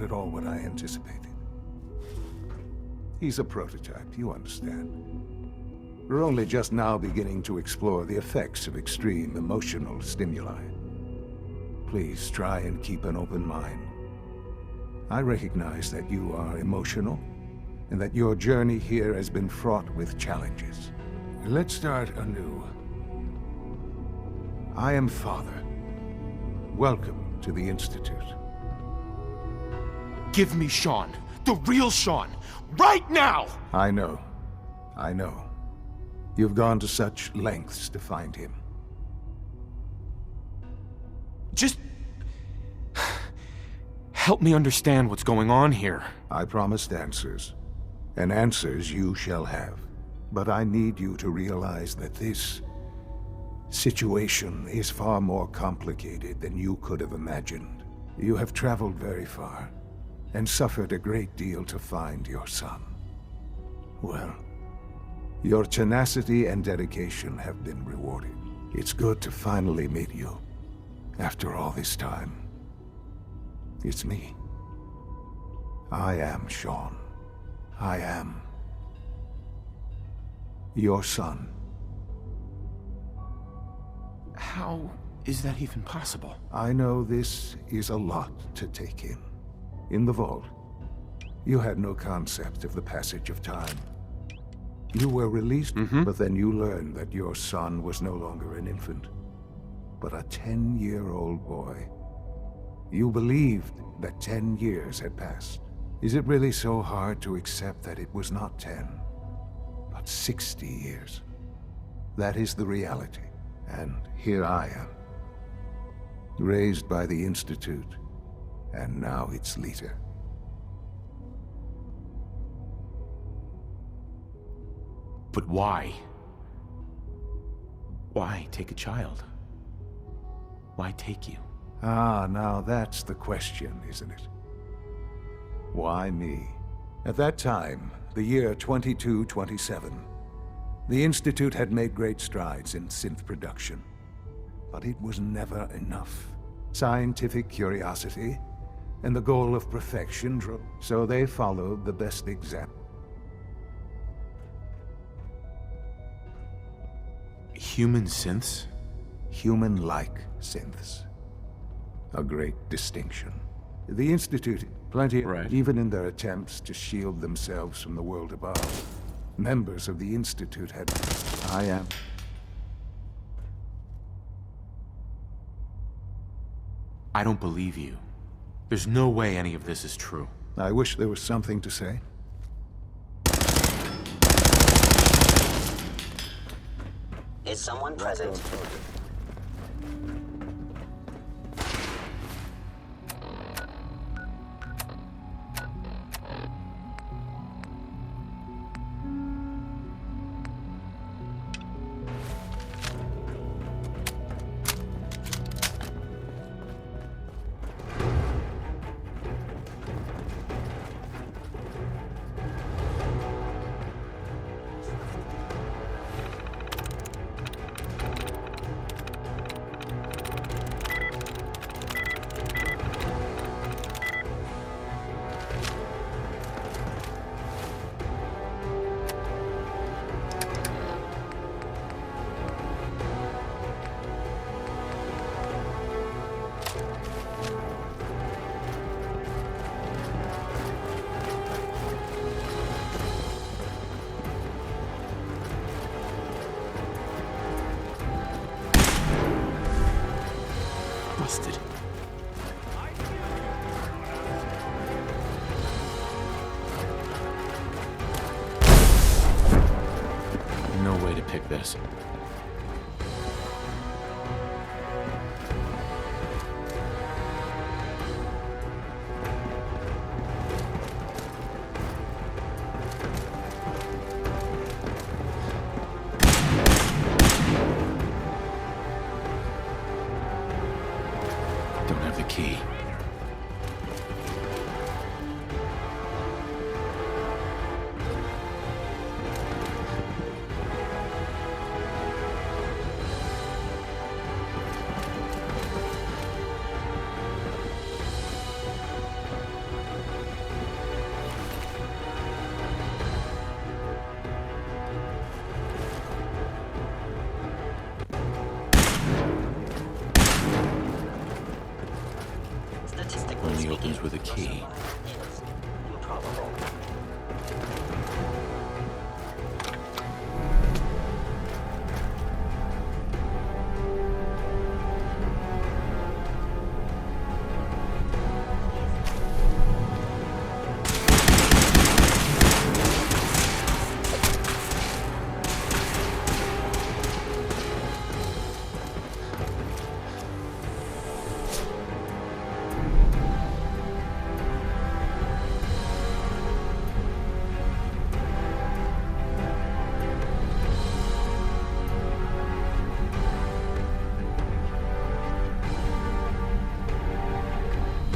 not at all what I anticipated. He's a prototype, you understand. We're only just now beginning to explore the effects of extreme emotional stimuli. Please try and keep an open mind. I recognize that you are emotional, and that your journey here has been fraught with challenges. Let's start anew. I am Father. Welcome to the Institute. Give me Sean. The real Sean. Right now! I know. I know. You've gone to such lengths to find him. Just... help me understand what's going on here. I promised answers. And answers you shall have. But I need you to realize that this situation is far more complicated than you could have imagined. You have traveled very far, and suffered a great deal to find your son. Well, your tenacity and dedication have been rewarded. It's good to finally meet you, after all this time. It's me. I am Sean. I am your son. How is that even possible? I know this is a lot to take in. In the vault, you had no concept of the passage of time. You were released, but then you learned that your son was no longer an infant, but a 10-year-old boy. You believed that 10 years had passed. Is it really so hard to accept that it was not 10, but 60 years? That is the reality, and here I am, raised by the Institute, and now its leader. But why? Why take a child? Why take you? Ah, now that's the question, isn't it? Why me? At that time, the year 2227, the Institute had made great strides in synth production. But it was never enough. Scientific curiosity and the goal of perfection drove, so they followed the best example. Human synths? Human-like synths. A great distinction. The Institute, plenty, even in their attempts to shield themselves from the world above. Members of the Institute had... I am... I don't believe you. There's no way any of this is true. I wish there was something to say. Is someone present? Busted. No way to pick this. Don't have the key. with a key. Is improbable.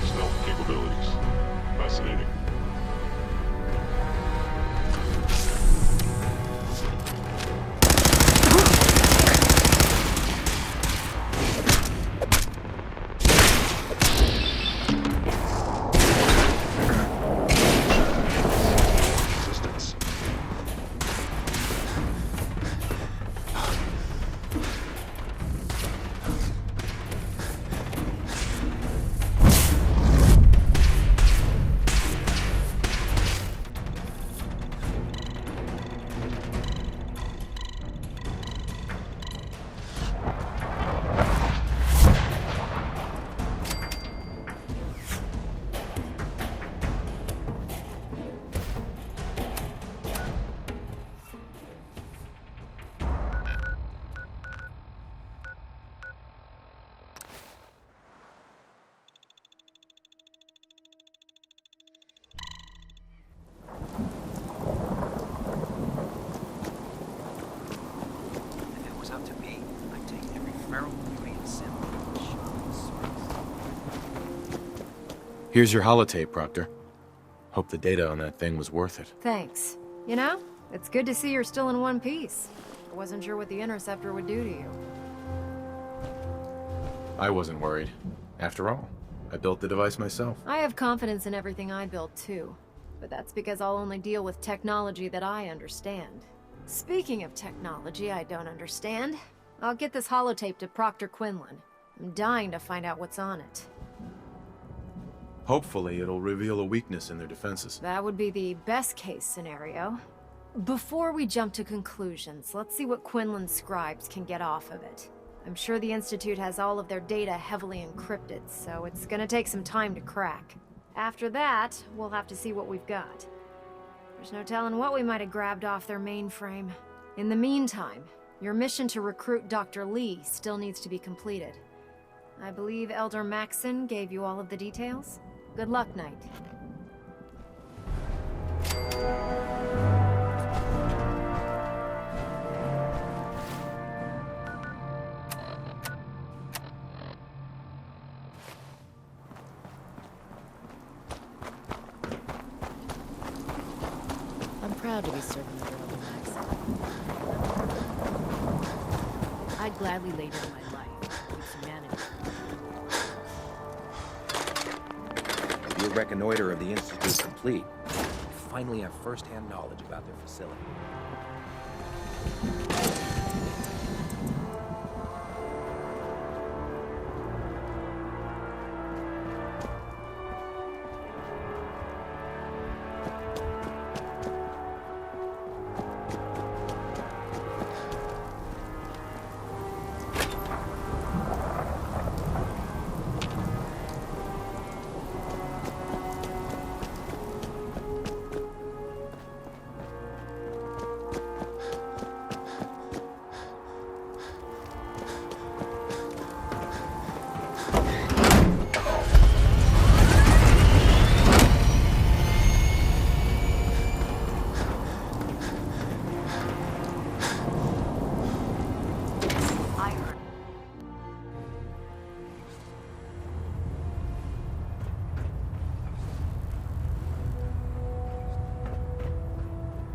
Stealth capabilities. Fascinating. Resistance. If it was up to me, I'd take every feral beauty and symbol and show them. Here's your holotape, Proctor. Hope the data on that thing was worth it. Thanks. You know, it's good to see you're still in one piece. I wasn't sure what the Interceptor would do to you. I wasn't worried. After all, I built the device myself. I have confidence in everything I build, too. But that's because I'll only deal with technology that I understand. Speaking of technology I don't understand, I'll get this holotape to Proctor Quinlan. I'm dying to find out what's on it. Hopefully, it'll reveal a weakness in their defenses. That would be the best-case scenario. Before we jump to conclusions, let's see what Quinlan's scribes can get off of it. I'm sure the Institute has all of their data heavily encrypted, so it's gonna take some time to crack. After that, we'll have to see what we've got. There's no telling what we might have grabbed off their mainframe. In the meantime, your mission to recruit Dr. Lee still needs to be completed. I believe Elder Maxson gave you all of the details? Good luck, Knight. I'm proud to be serving under Elder Maxson. I'd gladly lay down my life to keep humanity. Your reconnoiter of the Institute complete. You finally have first-hand knowledge about their facility.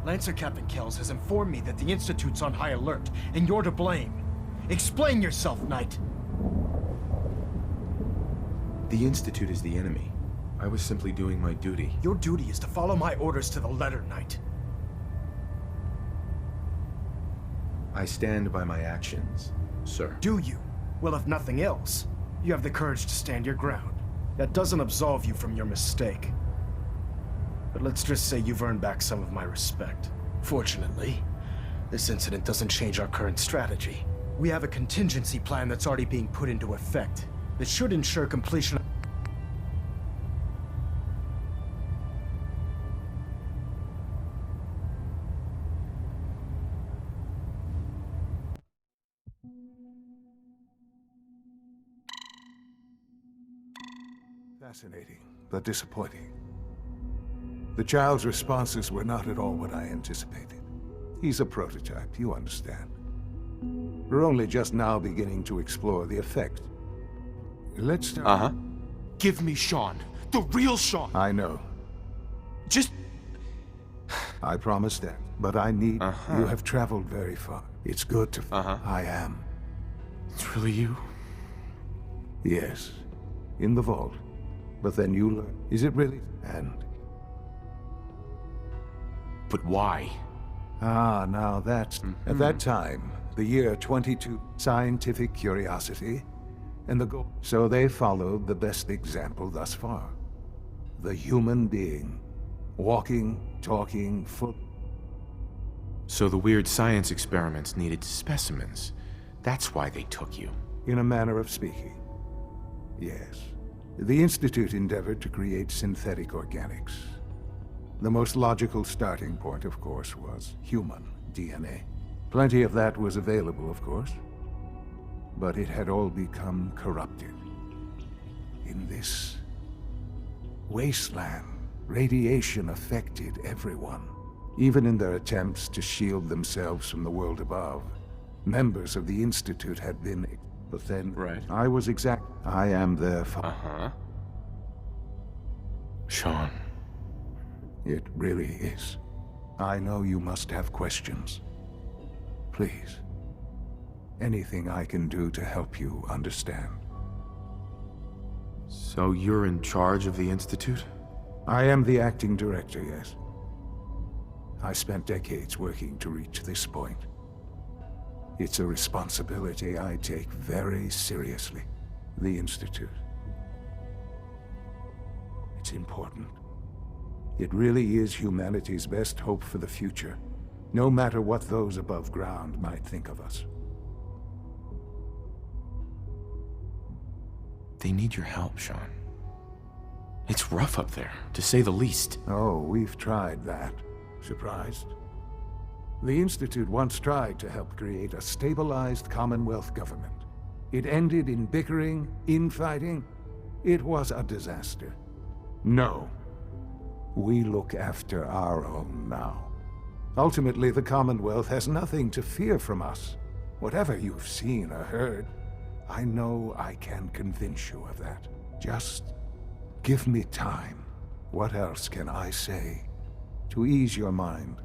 Lancer Captain Kells has informed me that the Institute's on high alert, and you're to blame. Explain yourself, Knight. The Institute is the enemy. I was simply doing my duty. Your duty is to follow my orders to the letter, Knight. I stand by my actions, sir. Do you? Well, if nothing else, you have the courage to stand your ground. That doesn't absolve you from your mistake. But let's just say you've earned back some of my respect. Fortunately, this incident doesn't change our current strategy. We have a contingency plan that's already being put into effect that should ensure completion. Fascinating, but disappointing. The child's responses were not at all what I anticipated. He's a prototype, you understand. We're only just now beginning to explore the effect. Let's start. Uh-huh. Give me Sean. The real Sean. I know. Just... I promise that. But I need... You have traveled very far. It's good to... I am. It's really you? Yes. In the vault. But then you learn. Is it really? And... But why? Ah, now that's... At that time, the year 22, scientific curiosity, and the goal. So they followed the best example thus far. The human being. Walking, talking, full... So the weird science experiments needed specimens. That's why they took you. In a manner of speaking. Yes. The Institute endeavored to create synthetic organics. The most logical starting point, of course, was human DNA. Plenty of that was available, of course. But it had all become corrupted. In this wasteland, radiation affected everyone. Even in their attempts to shield themselves from the world above, members of the Institute had been... But then, Right. I was exact. I am their father. Sean. It really is. I know you must have questions. Please. Anything I can do to help you understand. So you're in charge of the Institute? I am the acting director, yes. I spent decades working to reach this point. It's a responsibility I take very seriously. The Institute. It's important. It really is humanity's best hope for the future, no matter what those above ground might think of us. They need your help, Sean. It's rough up there, to say the least. Oh, we've tried that. Surprised? The Institute once tried to help create a stabilized Commonwealth government. It ended in bickering, infighting. It was a disaster. No. We look after our own now. Ultimately, the Commonwealth has nothing to fear from us. Whatever you've seen or heard, I know I can convince you of that. Just give me time. What else can I say to ease your mind?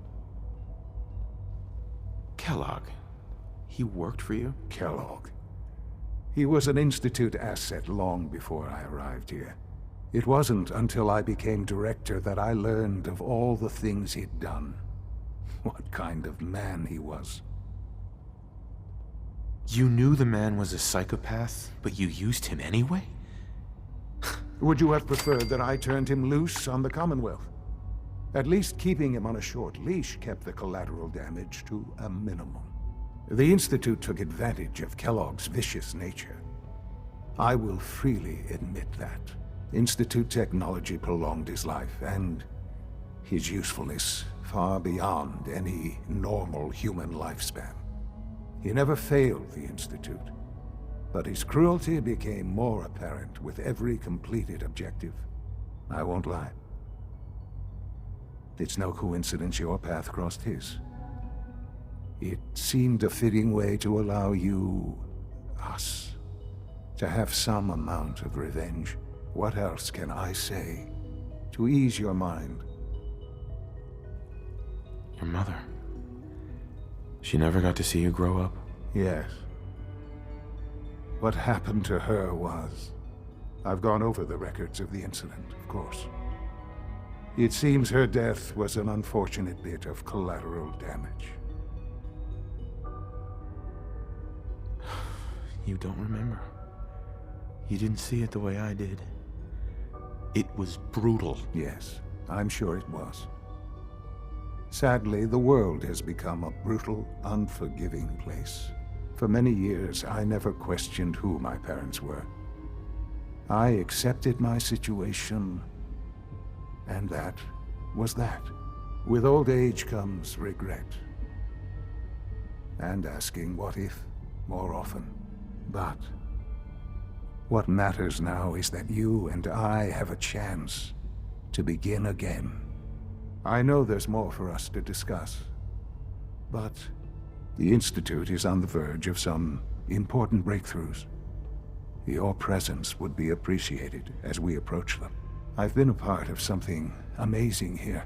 Kellogg. He worked for you? Kellogg. He was an Institute asset long before I arrived here. It wasn't until I became director that I learned of all the things he'd done. What kind of man he was. You knew the man was a psychopath, but you used him anyway? Would you have preferred that I turned him loose on the Commonwealth? At least keeping him on a short leash kept the collateral damage to a minimum. The Institute took advantage of Kellogg's vicious nature. I will freely admit that. Institute technology prolonged his life, and his usefulness far beyond any normal human lifespan. He never failed the Institute, but his cruelty became more apparent with every completed objective. I won't lie. It's no coincidence your path crossed his. It seemed a fitting way to allow you, us, to have some amount of revenge. What else can I say to ease your mind? Your mother. She never got to see you grow up? Yes. What happened to her was... I've gone over the records of the incident, of course. It seems her death was an unfortunate bit of collateral damage. You don't remember. You didn't see it the way I did. It was brutal. Yes, I'm sure it was. Sadly, the world has become a brutal, unforgiving place. For many years, I never questioned who my parents were. I accepted my situation, and that was that. With old age comes regret. And asking what if more often. But what matters now is that you and I have a chance to begin again. I know there's more for us to discuss, but the Institute is on the verge of some important breakthroughs. Your presence would be appreciated as we approach them. I've been a part of something amazing here.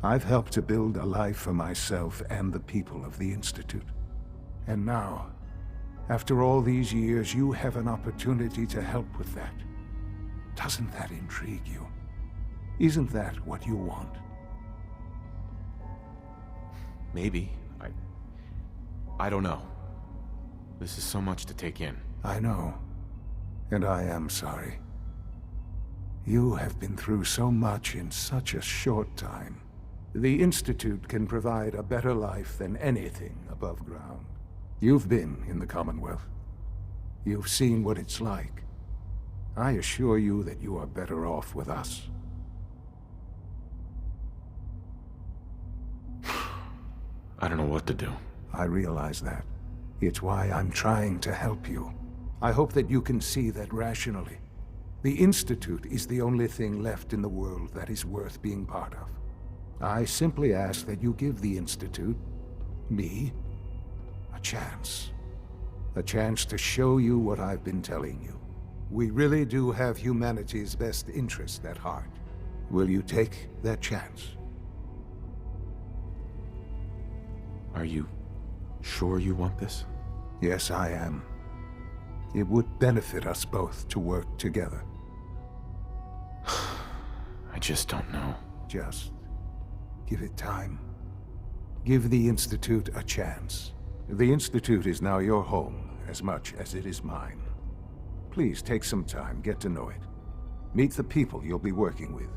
I've helped to build a life for myself and the people of the Institute. And now, after all these years, you have an opportunity to help with that. Doesn't that intrigue you? Isn't that what you want? Maybe. I don't know. This is so much to take in. I know. And I am sorry. You have been through so much in such a short time. The Institute can provide a better life than anything above ground. You've been in the Commonwealth. You've seen what it's like. I assure you that you are better off with us. I don't know what to do. I realize that. It's why I'm trying to help you. I hope that you can see that rationally. The Institute is the only thing left in the world that is worth being part of. I simply ask that you give the Institute, me, a chance. A chance to show you what I've been telling you. We really do have humanity's best interest at heart. Will you take that chance? Are you sure you want this? Yes, I am. It would benefit us both to work together. I just don't know. Just give it time. Give the Institute a chance. The Institute is now your home as much as it is mine. Please take some time, get to know it. Meet the people you'll be working with.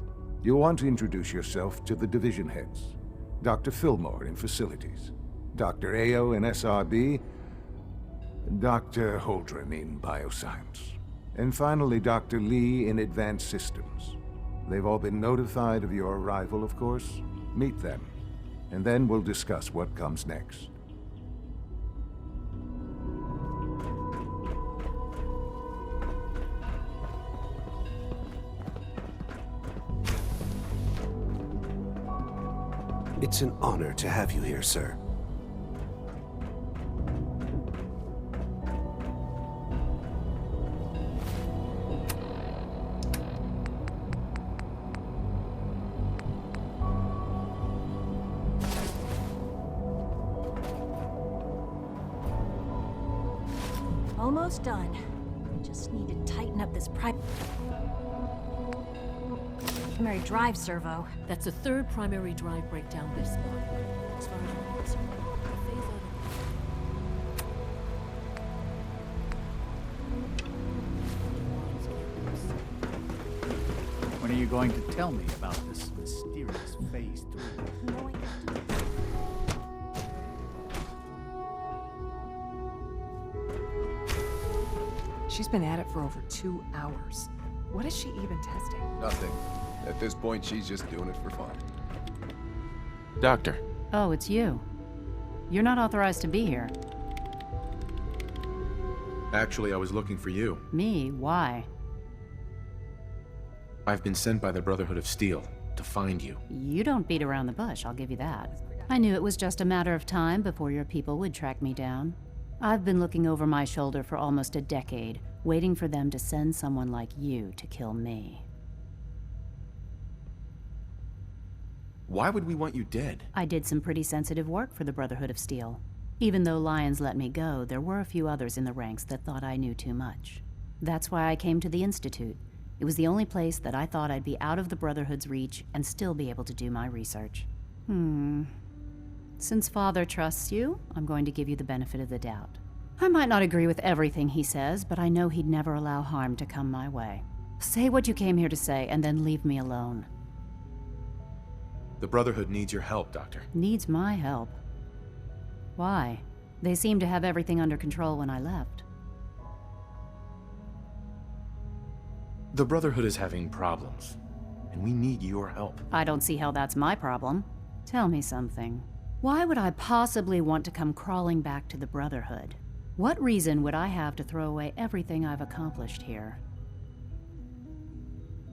You'll want to introduce yourself to the division heads. Dr. Fillmore in Facilities, Dr. Ayo in SRB, Dr. Holdren in Bioscience, and finally Dr. Lee in Advanced Systems. They've all been notified of your arrival, of course. Meet them, and then we'll discuss what comes next. It's an honor to have you here, sir. Almost done. Just need to tighten up this primary drive servo. That's the third primary drive breakdown this month. As far as I'm concerned, the phase When are you going to tell me about this mysterious Phase 3? She's been at it for over 2 hours. What is she even testing? Nothing. At this point, she's just doing it for fun. Doctor. Oh, it's you. You're not authorized to be here. Actually, I was looking for you. Me? Why? I've been sent by the Brotherhood of Steel to find you. You don't beat around the bush, I'll give you that. I knew it was just a matter of time before your people would track me down. I've been looking over my shoulder for almost a decade, waiting for them to send someone like you to kill me. Why would we want you dead? I did some pretty sensitive work for the Brotherhood of Steel. Even though Lyons let me go, there were a few others in the ranks that thought I knew too much. That's why I came to the Institute. It was the only place that I thought I'd be out of the Brotherhood's reach and still be able to do my research. Since Father trusts you, I'm going to give you the benefit of the doubt. I might not agree with everything he says, but I know he'd never allow harm to come my way. Say what you came here to say, and then leave me alone. The Brotherhood needs your help, Doctor. Needs my help. Why? They seemed to have everything under control when I left. The Brotherhood is having problems, and we need your help. I don't see how that's my problem. Tell me something. Why would I possibly want to come crawling back to the Brotherhood? What reason would I have to throw away everything I've accomplished here?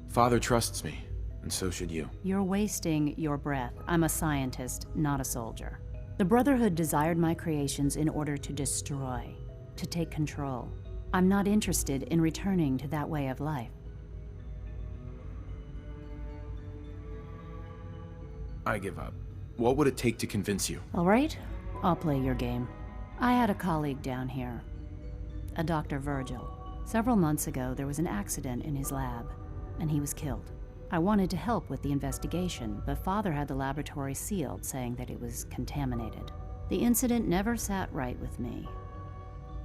Father trusts me, and so should you. You're wasting your breath. I'm a scientist, not a soldier. The Brotherhood desired my creations in order to destroy, to take control. I'm not interested in returning to that way of life. I give up. What would it take to convince you? All right, I'll play your game. I had a colleague down here, a Dr. Virgil. Several months ago, there was an accident in his lab, and he was killed. I wanted to help with the investigation, but Father had the laboratory sealed, saying that it was contaminated. The incident never sat right with me.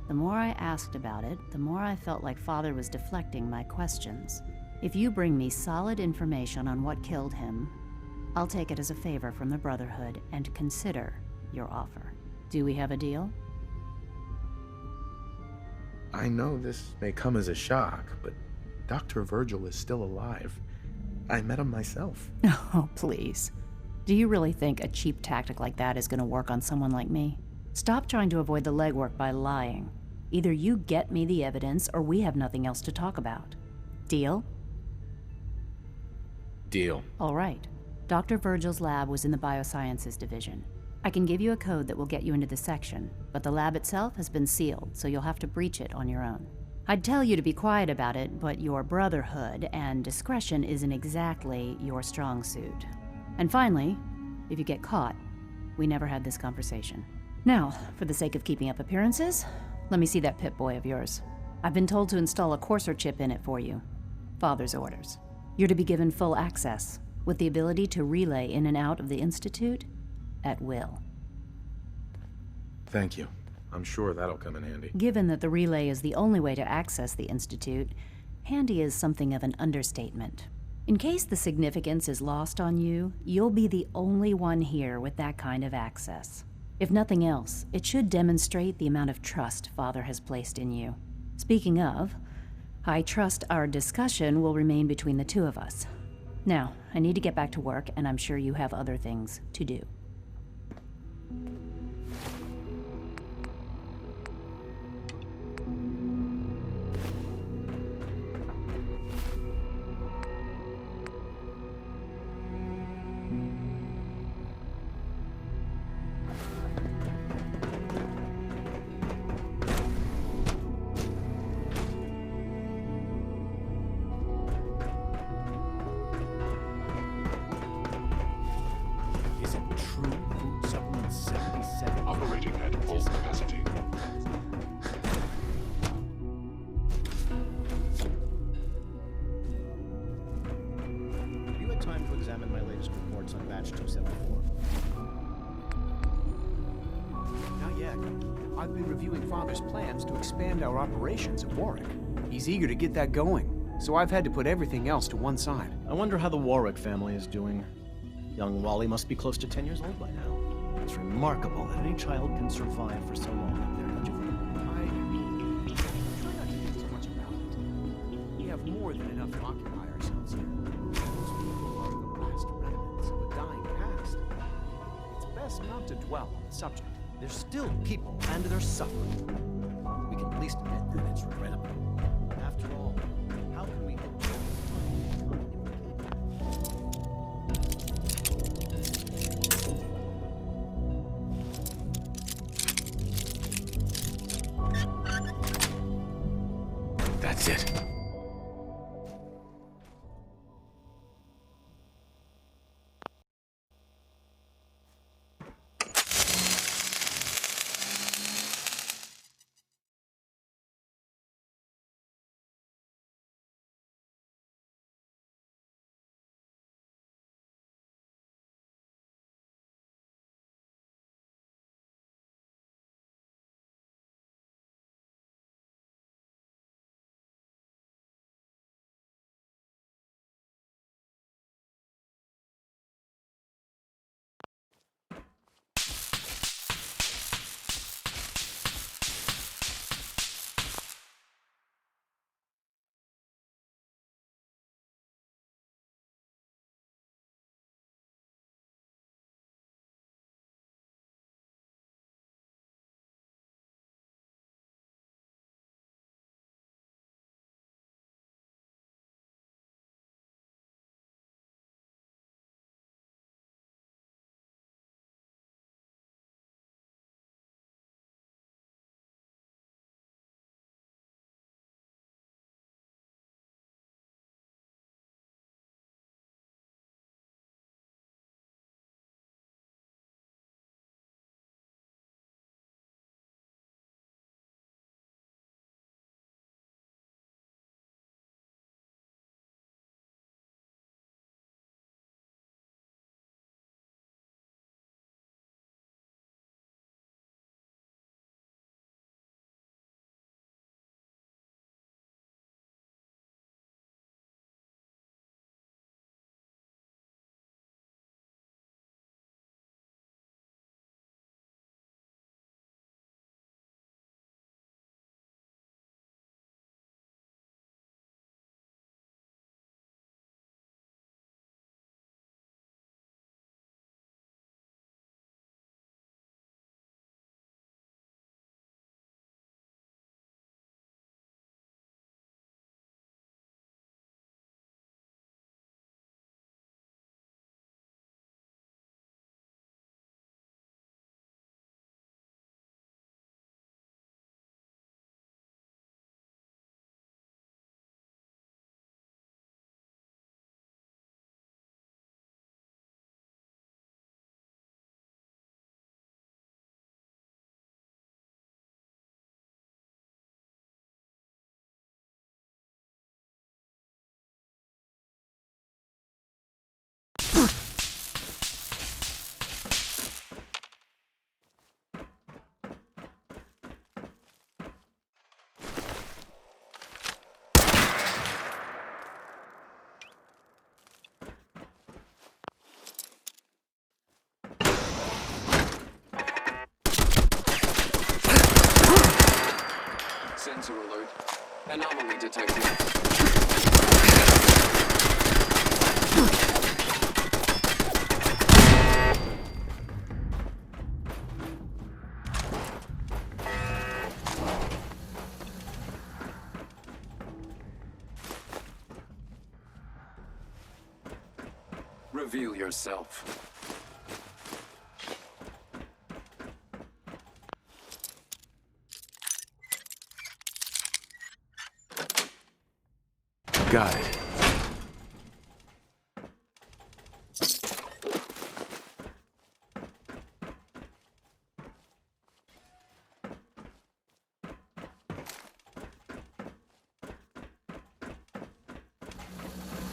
The more I asked about it, the more I felt like Father was deflecting my questions. If you bring me solid information on what killed him, I'll take it as a favor from the Brotherhood and consider your offer. Do we have a deal? I know this may come as a shock, but Dr. Virgil is still alive. I met him myself. Oh, please. Do you really think a cheap tactic like that is going to work on someone like me? Stop trying to avoid the legwork by lying. Either you get me the evidence, or we have nothing else to talk about. Deal? Deal. All right. Dr. Virgil's lab was in the Biosciences Division. I can give you a code that will get you into the section, but the lab itself has been sealed, so you'll have to breach it on your own. I'd tell you to be quiet about it, but your Brotherhood and discretion isn't exactly your strong suit. And finally, if you get caught, we never had this conversation. Now, for the sake of keeping up appearances, let me see that Pip-Boy of yours. I've been told to install a Courser chip in it for you. Father's orders. You're to be given full access, with the ability to relay in and out of the Institute at will. Thank you. I'm sure that'll come in handy. Given that the relay is the only way to access the Institute, handy is something of an understatement. In case the significance is lost on you, you'll be the only one here with that kind of access. If nothing else, it should demonstrate the amount of trust Father has placed in you. Speaking of, I trust our discussion will remain between the two of us. Now, I need to get back to work, and I'm sure you have other things to do. Is it true food supplement 77? Operating at full capacity. Have you had time to examine my latest reports on batch 274? Not yet. I've been reviewing Father's plans to expand our operations at Warwick. He's eager to get that going, so I've had to put everything else to one side. I wonder how the Warwick family is doing. Young Wally must be close to 10 years old by now. It's remarkable that any child can survive for so long at their age of Try not to think too much about it. We have more than enough to occupy ourselves here. Those people are the last remnants of a dying past. It's best not to dwell on the subject. There's still people, and they're suffering. We can at least admit that it's regrettable. After all, how can we hope to That's it. Anomaly detected. Reveal yourself. Got it.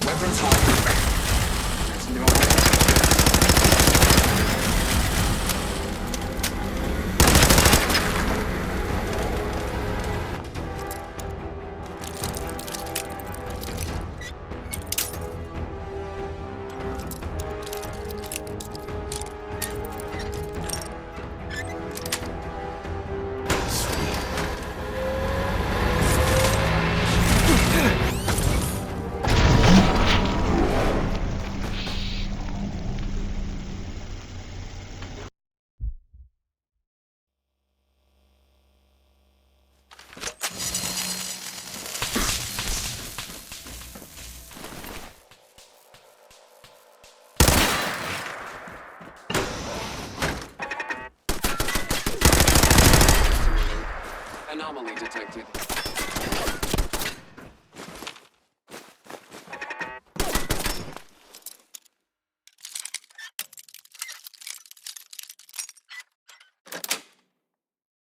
Weapons hot. There's no way. Anomaly detected.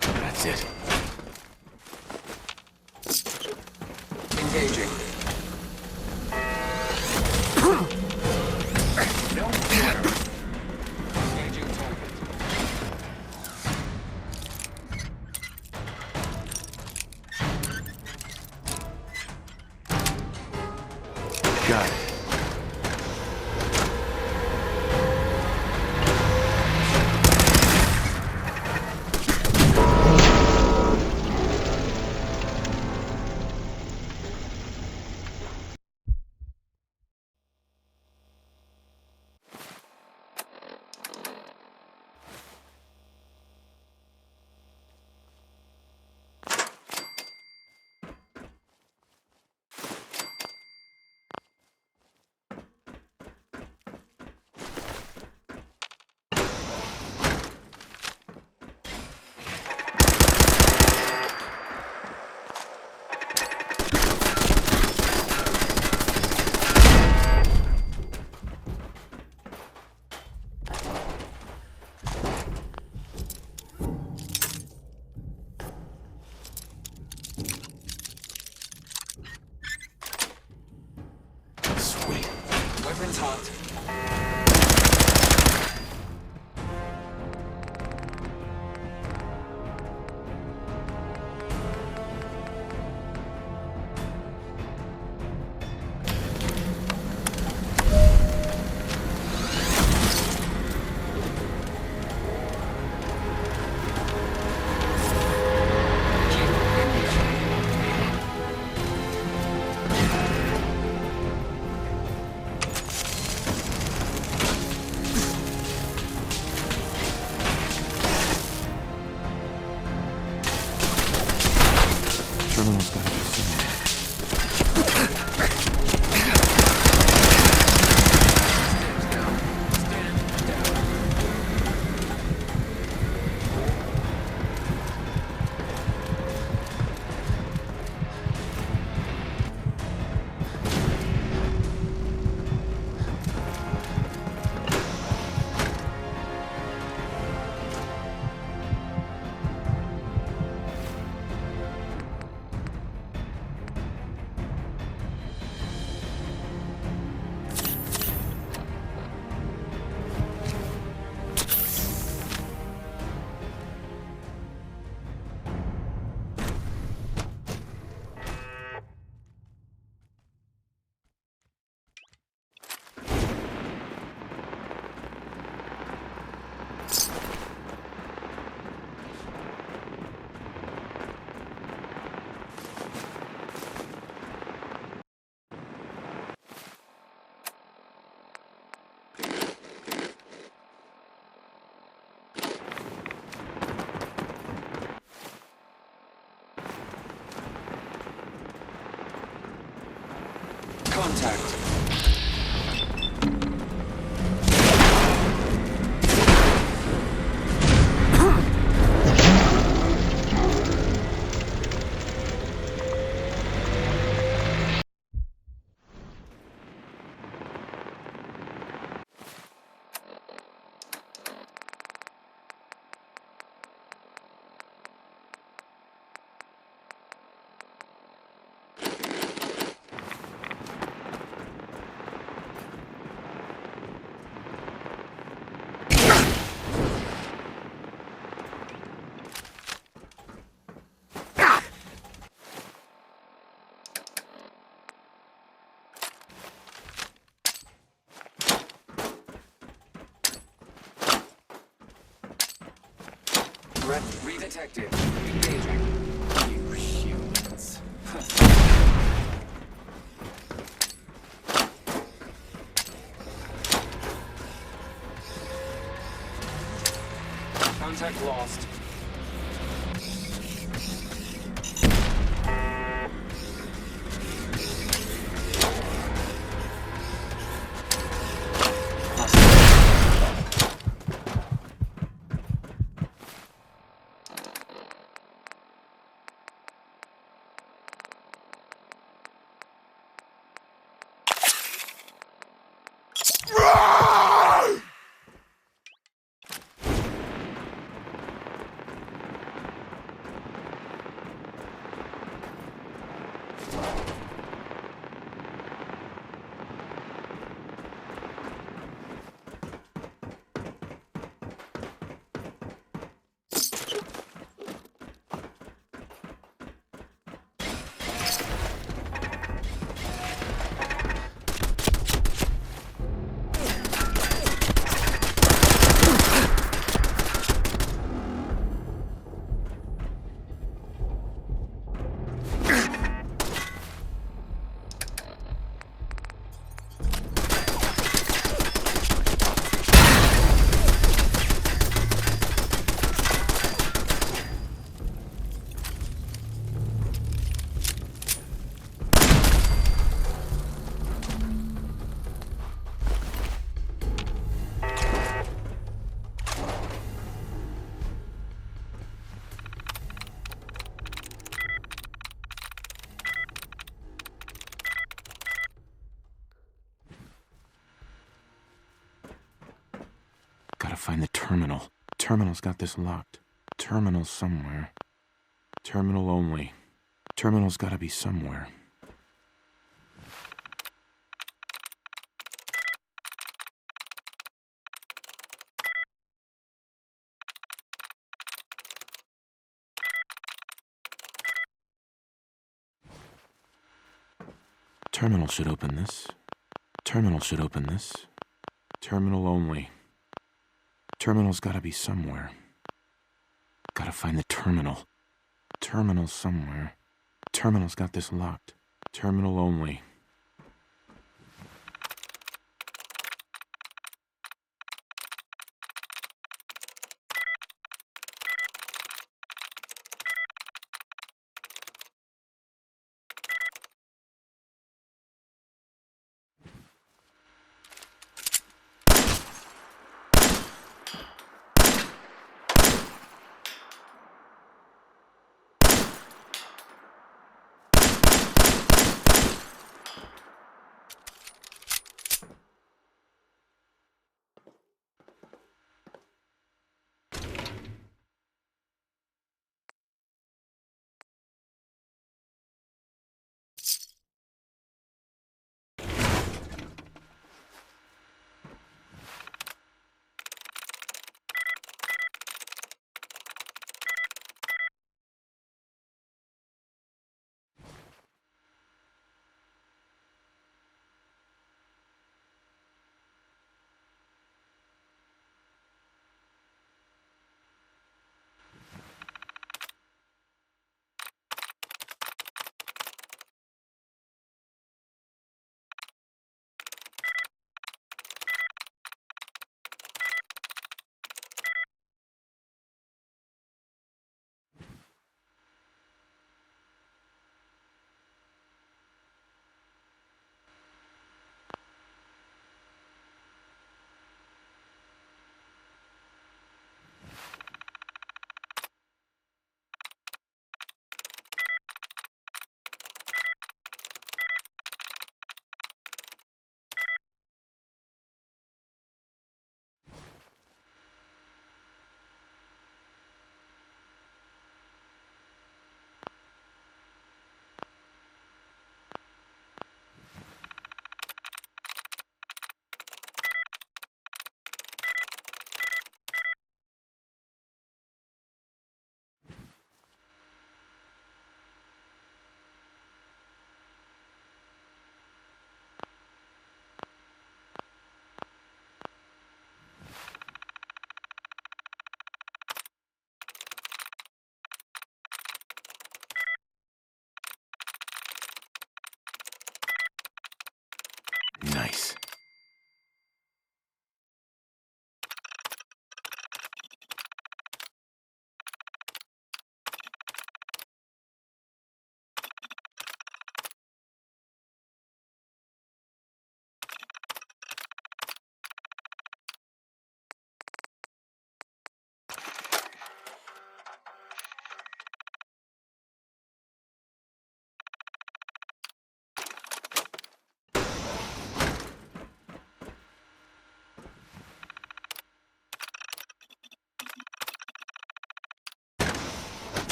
That's it. Engaging. No. Engaging target. Got it. Sweet. Weapons hot. contact. Threat redetected. Engaging. You humans. Contact lost. Gotta find the terminal. Terminal's got this locked. Terminal somewhere. Terminal only. Terminal's gotta be somewhere. Terminal should open this. Terminal should open this. Terminal only. Terminal's gotta be somewhere. Gotta find the terminal. Terminal somewhere. Terminal's got this locked. Terminal only.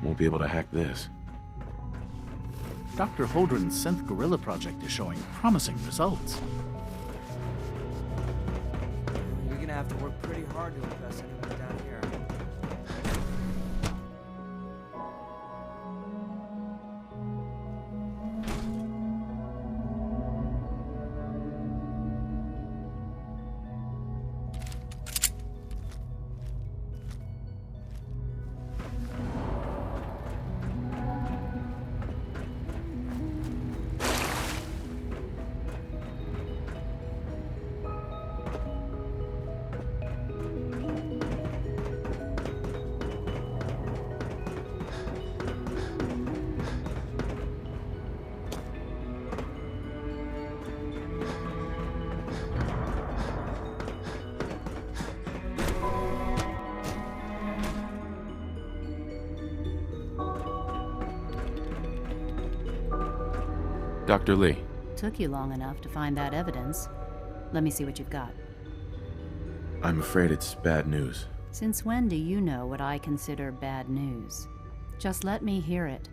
Won't be able to hack this. Dr. Holdren's synth gorilla project is showing promising results. You're gonna have to work pretty hard to impress anyone down here. Dr. Lee. Took you long enough to find that evidence. Let me see what you've got. I'm afraid it's bad news. Since when do you know what I consider bad news? Just let me hear it.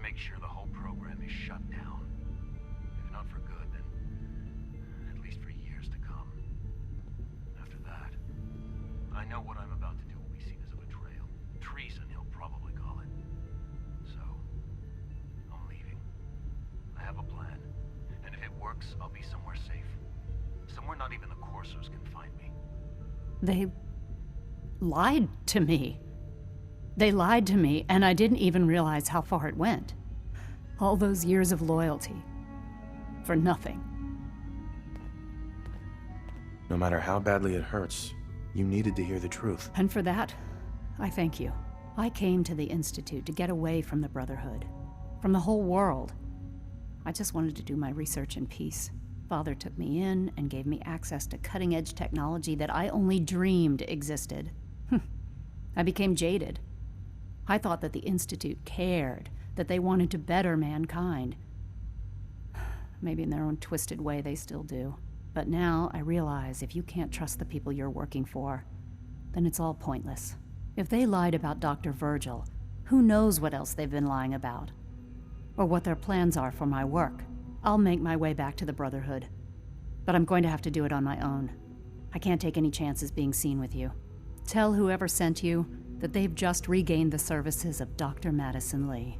Make sure the whole program is shut down. If not for good, then at least for years to come. After that, I know what I'm about to do will be seen as a betrayal. Treason, he'll probably call it. So, I'm leaving. I have a plan. And if it works, I'll be somewhere safe. Somewhere not even the Corsos can find me. They lied to me. They lied to me, and I didn't even realize how far it went. All those years of loyalty. For nothing. No matter how badly it hurts, you needed to hear the truth. And for that, I thank you. I came to the Institute to get away from the Brotherhood. From the whole world. I just wanted to do my research in peace. Father took me in and gave me access to cutting-edge technology that I only dreamed existed. I became jaded. I thought that the Institute cared, that they wanted to better mankind. Maybe in their own twisted way they still do. But now I realize if you can't trust the people you're working for, then it's all pointless. If they lied about Dr. Virgil, who knows what else they've been lying about? Or what their plans are for my work. I'll make my way back to the Brotherhood. But I'm going to have to do it on my own. I can't take any chances being seen with you. Tell whoever sent you that they've just regained the services of Dr. Madison Lee.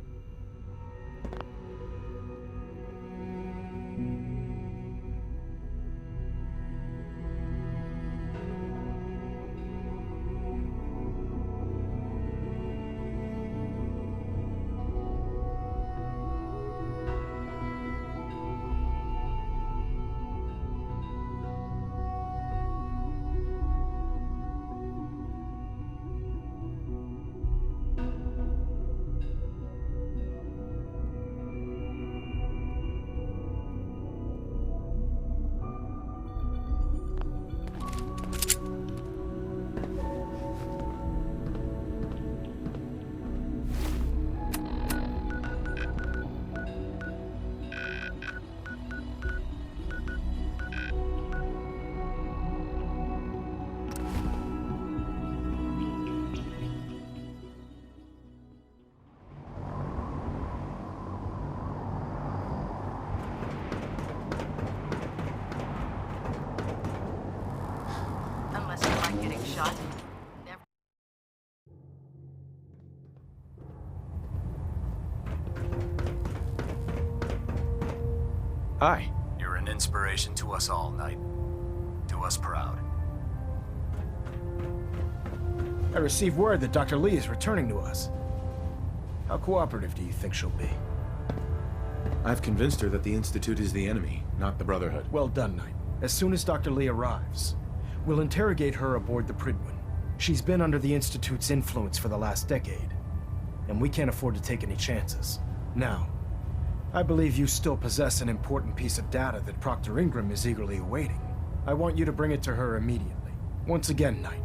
Shot. Hi. You're an inspiration to us all, Knight. Do us proud. I received word that Dr. Lee is returning to us. How cooperative do you think she'll be? I've convinced her that the Institute is the enemy, not the Brotherhood. Well done, Knight. As soon as Dr. Lee arrives, we'll interrogate her aboard the Prydwen. She's been under the Institute's influence for the last decade, and we can't afford to take any chances. Now, I believe you still possess an important piece of data that Proctor Ingram is eagerly awaiting. I want you to bring it to her immediately. Once again, Knight,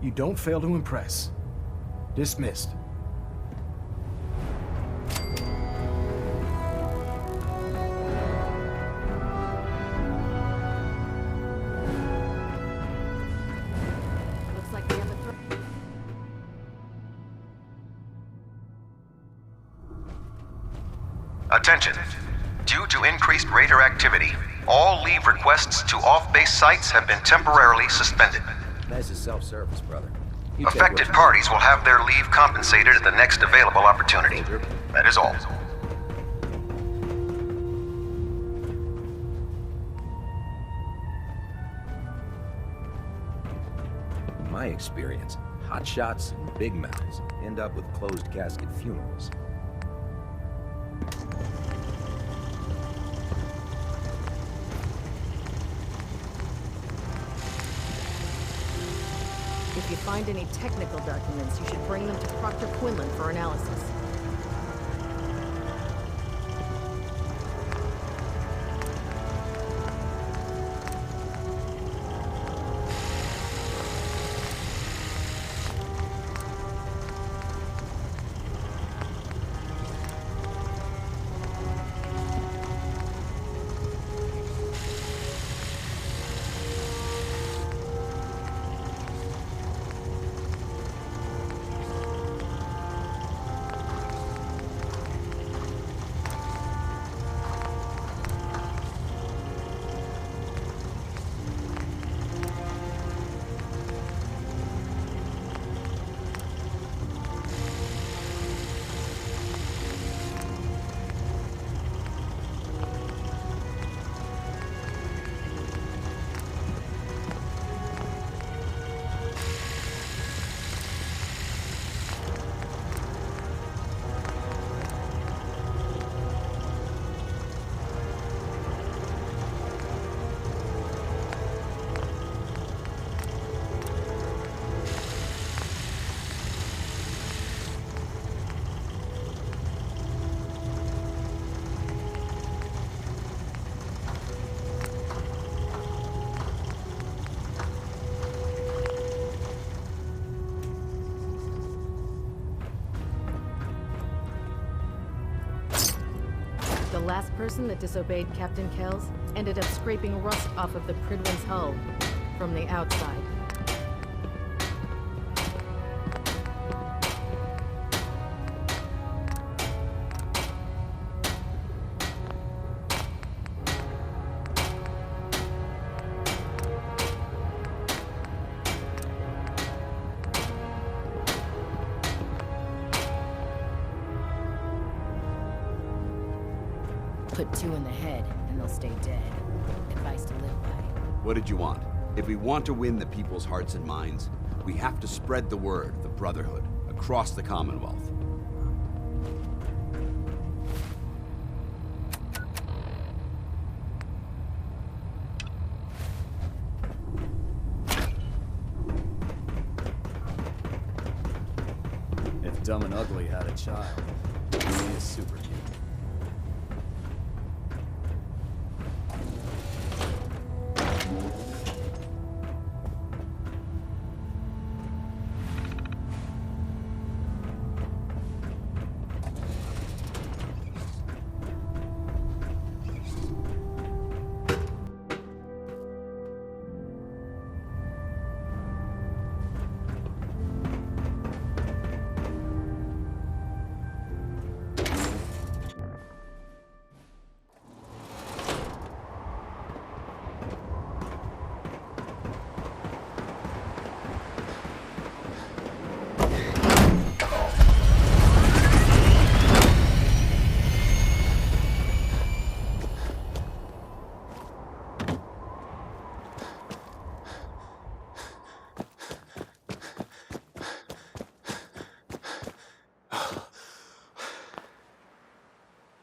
you don't fail to impress. Dismissed. Looks like we have a threat. Attention. Due to increased raider activity, all leave requests to off-base sites have been temporarily suspended. This is self-service, brother. You take Affected what- parties will have their leave compensated at the next available opportunity. That is all. In my experience, hotshots and big mouths end up with closed casket funerals. If you find any technical documents, you should bring them to Proctor Quinlan for analysis. The last person that disobeyed Captain Kells ended up scraping rust off of the Prydwen's hull from the outside. Put two in the head, and they'll stay dead. Advice to live by. What did you want? If we want to win the people's hearts and minds, we have to spread the word of the Brotherhood across the Commonwealth. If Dumb and Ugly had a child, he is superhuman.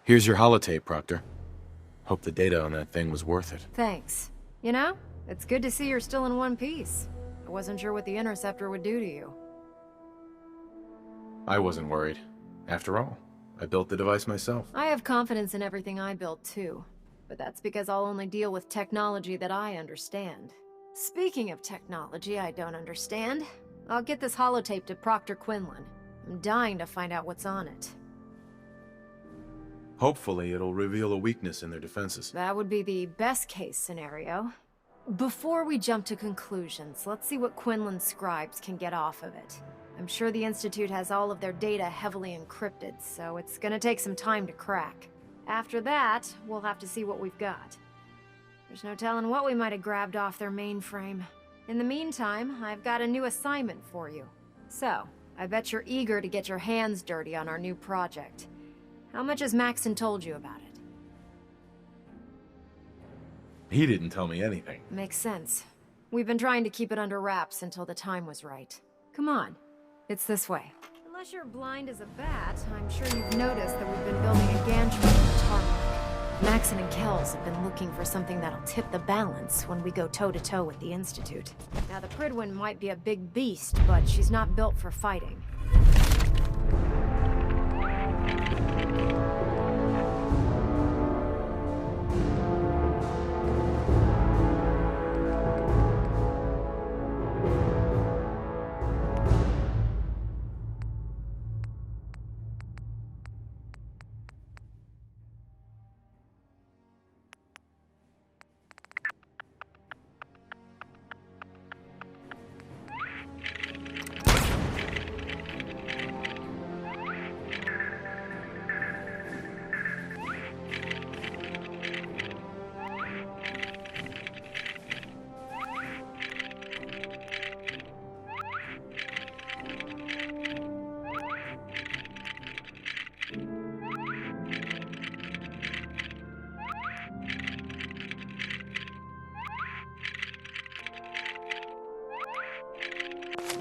Here's your holotape, Proctor. Hope the data on that thing was worth it. Thanks. You know, it's good to see you're still in one piece. I wasn't sure what the Interceptor would do to you. I wasn't worried. After all, I built the device myself. I have confidence in everything I built too, but that's because I'll only deal with technology that I understand. Speaking of technology I don't understand, I'll get this holotape to Proctor Quinlan. I'm dying to find out what's on it. Hopefully, it'll reveal a weakness in their defenses. That would be the best case scenario. Before we jump to conclusions, let's see what Quinlan scribes can get off of it. I'm sure the Institute has all of their data heavily encrypted, so it's gonna take some time to crack. After that, we'll have to see what we've got. There's no telling what we might have grabbed off their mainframe. In the meantime, I've got a new assignment for you. So, I bet you're eager to get your hands dirty on our new project. How much has Maxon told you about it? He didn't tell me anything. Makes sense. We've been trying to keep it under wraps until the time was right. Come on. It's this way. Unless you're blind as a bat, I'm sure you've noticed that we've been building a gantry on the tarmac. Maxon and Kells have been looking for something that'll tip the balance when we go toe-to-toe with the Institute. Now, the Prydwen might be a big beast, but she's not built for fighting.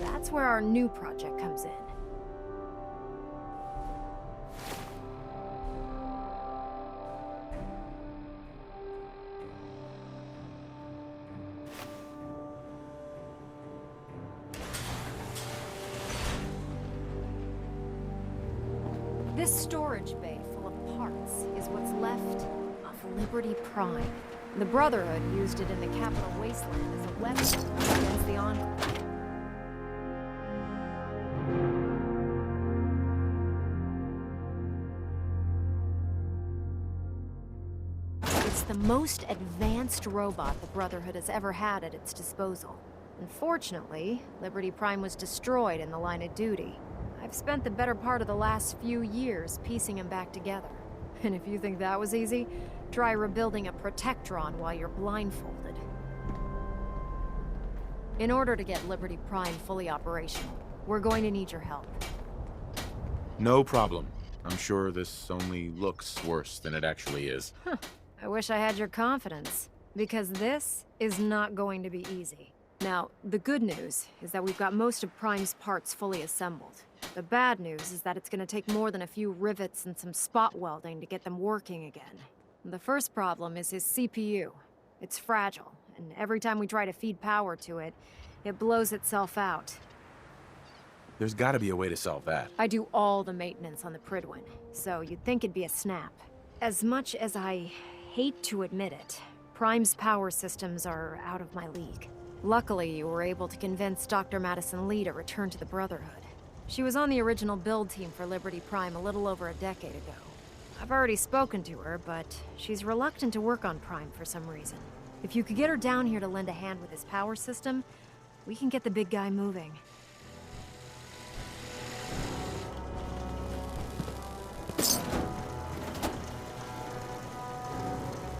That's where our new project comes in. This storage bay full of parts is what's left of Liberty Prime. The Brotherhood used it in the Capital Wasteland as a weapon against the Enclave. It's the most advanced robot the Brotherhood has ever had at its disposal. Unfortunately, Liberty Prime was destroyed in the line of duty. I've spent the better part of the last few years piecing him back together. And if you think that was easy, try rebuilding a Protectron while you're blindfolded. In order to get Liberty Prime fully operational, we're going to need your help. No problem. I'm sure this only looks worse than it actually is. Huh. I wish I had your confidence, because this is not going to be easy. Now, the good news is that we've got most of Prime's parts fully assembled. The bad news is that it's gonna take more than a few rivets and some spot welding to get them working again. The first problem is his CPU. It's fragile, and every time we try to feed power to it, it blows itself out. There's gotta be a way to solve that. I do all the maintenance on the Prydwen, so you'd think it'd be a snap. As much as I hate to admit it, Prime's power systems are out of my league. Luckily, you were able to convince Dr. Madison Lee to return to the Brotherhood. She was on the original build team for Liberty Prime a little over a decade ago. I've already spoken to her, but she's reluctant to work on Prime for some reason. If you could get her down here to lend a hand with his power system, we can get the big guy moving.